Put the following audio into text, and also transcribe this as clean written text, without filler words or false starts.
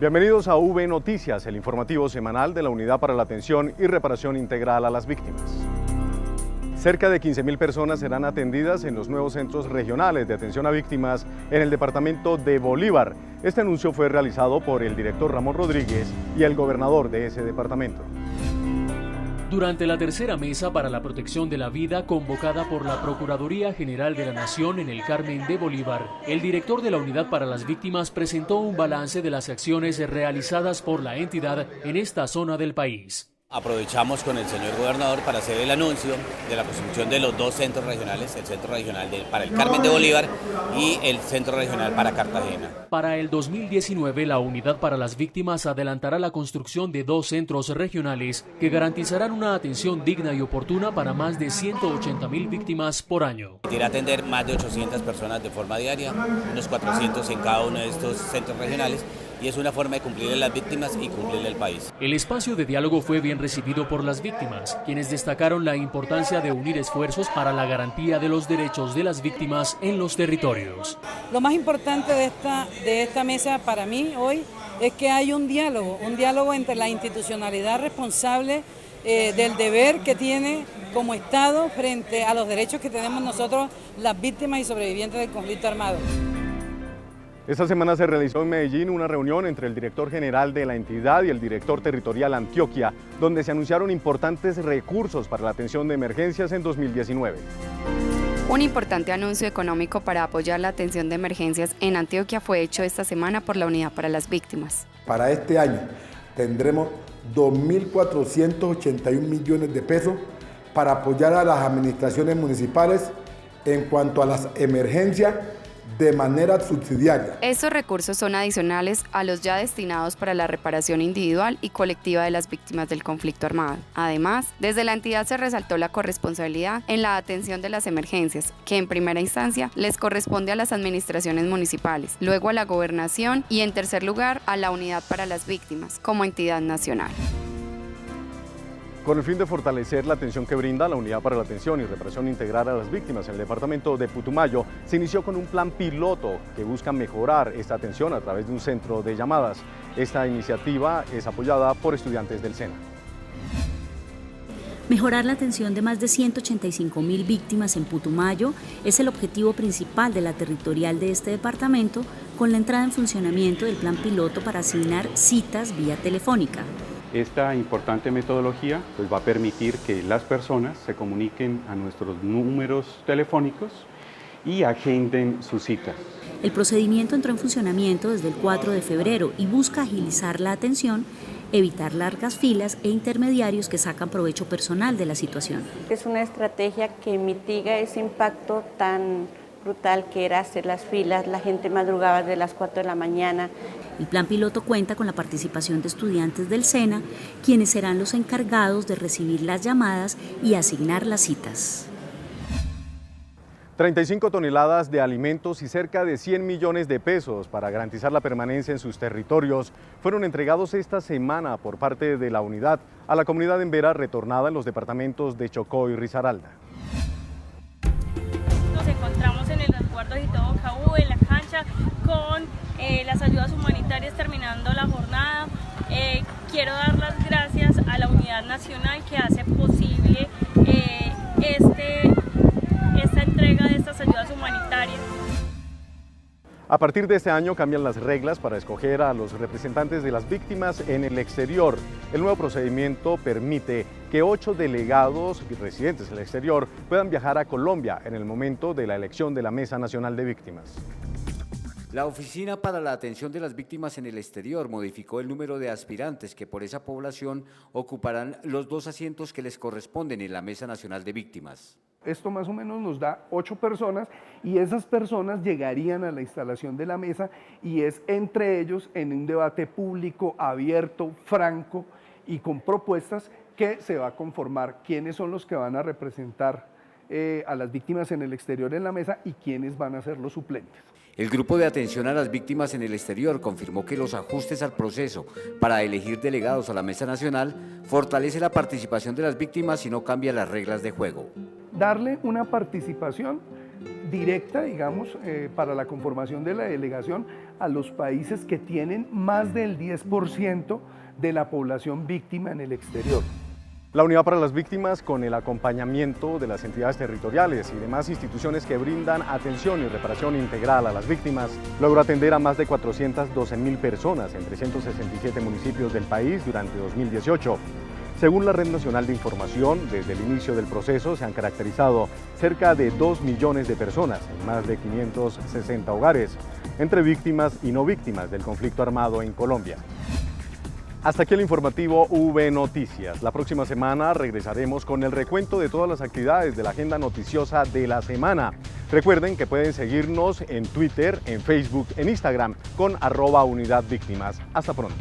Bienvenidos a V Noticias, el informativo semanal de la Unidad para la Atención y Reparación Integral a las Víctimas. Cerca de 15.000 personas serán atendidas en los nuevos centros regionales de atención a víctimas en el departamento de Bolívar. Este anuncio fue realizado por el director Ramón Rodríguez y el gobernador de ese departamento. Durante la tercera mesa para la protección de la vida convocada por la Procuraduría General de la Nación en el Carmen de Bolívar, el director de la Unidad para las Víctimas presentó un balance de las acciones realizadas por la entidad en esta zona del país. Aprovechamos con el señor gobernador para hacer el anuncio de la construcción de los dos centros regionales, el centro regional para el Carmen de Bolívar y el centro regional para Cartagena. Para el 2019, la Unidad para las Víctimas adelantará la construcción de dos centros regionales que garantizarán una atención digna y oportuna para más de 180.000 víctimas por año. Quiere atender más de 800 personas de forma diaria, unos 400 en cada uno de estos centros regionales, y es una forma de cumplirle a las víctimas y cumplirle al país. El espacio de diálogo fue bien recibido por las víctimas, quienes destacaron la importancia de unir esfuerzos para la garantía de los derechos de las víctimas en los territorios. Lo más importante de esta mesa para mí hoy es que hay un diálogo entre la institucionalidad responsable del deber que tiene como Estado frente a los derechos que tenemos nosotros, las víctimas y sobrevivientes del conflicto armado. Esta semana se realizó en Medellín una reunión entre el director general de la entidad y el director territorial Antioquia, donde se anunciaron importantes recursos para la atención de emergencias en 2019. Un importante anuncio económico para apoyar la atención de emergencias en Antioquia fue hecho esta semana por la Unidad para las Víctimas. Para este año tendremos 2.481 millones de pesos para apoyar a las administraciones municipales en cuanto a las emergencias de manera subsidiaria. Estos recursos son adicionales a los ya destinados para la reparación individual y colectiva de las víctimas del conflicto armado. Además, desde la entidad se resaltó la corresponsabilidad en la atención de las emergencias, que en primera instancia les corresponde a las administraciones municipales, luego a la gobernación y en tercer lugar a la Unidad para las Víctimas como entidad nacional. Con el fin de fortalecer la atención que brinda la Unidad para la Atención y Reparación Integral a las Víctimas en el departamento de Putumayo, se inició con un plan piloto que busca mejorar esta atención a través de un centro de llamadas. Esta iniciativa es apoyada por estudiantes del SENA. Mejorar la atención de más de 185.000 víctimas en Putumayo es el objetivo principal de la territorial de este departamento, con la entrada en funcionamiento del plan piloto para asignar citas vía telefónica. Esta importante metodología pues, va a permitir que las personas se comuniquen a nuestros números telefónicos y agenden sus citas. El procedimiento entró en funcionamiento desde el 4 de febrero y busca agilizar la atención, evitar largas filas e intermediarios que sacan provecho personal de la situación. Es una estrategia que mitiga ese impacto tan brutal que era hacer las filas, la gente madrugaba desde las 4 de la mañana. El plan piloto cuenta con la participación de estudiantes del SENA, quienes serán los encargados de recibir las llamadas y asignar las citas. 35 toneladas de alimentos y cerca de 100 millones de pesos para garantizar la permanencia en sus territorios fueron entregados esta semana por parte de la unidad a la comunidad embera retornada en los departamentos de Chocó y Risaralda. Nos encontramos en el resguardo de Bocaú, en la cancha, con las ayudas humanitarias terminando la jornada. Quiero dar las gracias a la Unidad Nacional que hace posible esta entrega de estas ayudas humanitarias. A partir de este año cambian las reglas para escoger a los representantes de las víctimas en el exterior. El nuevo procedimiento permite que 8 delegados residentes en el exterior puedan viajar a Colombia en el momento de la elección de la Mesa Nacional de Víctimas. La Oficina para la Atención de las Víctimas en el Exterior modificó el número de aspirantes que por esa población ocuparán los 2 asientos que les corresponden en la Mesa Nacional de Víctimas. Esto más o menos nos da 8 personas y esas personas llegarían a la instalación de la mesa y es entre ellos en un debate público, abierto, franco y con propuestas que se va a conformar quiénes son los que van a representar a las víctimas en el exterior en la mesa y quiénes van a ser los suplentes. El Grupo de Atención a las Víctimas en el Exterior confirmó que los ajustes al proceso para elegir delegados a la Mesa Nacional fortalece la participación de las víctimas y no cambia las reglas de juego. Darle una participación directa, digamos, para la conformación de la delegación a los países que tienen más del 10% de la población víctima en el exterior. La Unidad para las Víctimas, con el acompañamiento de las entidades territoriales y demás instituciones que brindan atención y reparación integral a las víctimas, logró atender a más de 412.000 personas en 367 municipios del país durante 2018. Según la Red Nacional de Información, desde el inicio del proceso se han caracterizado cerca de 2 millones de personas en más de 560 hogares, entre víctimas y no víctimas del conflicto armado en Colombia. Hasta aquí el informativo V Noticias. La próxima semana regresaremos con el recuento de todas las actividades de la agenda noticiosa de la semana. Recuerden que pueden seguirnos en Twitter, en Facebook, en Instagram con @UnidadVíctimas. Hasta pronto.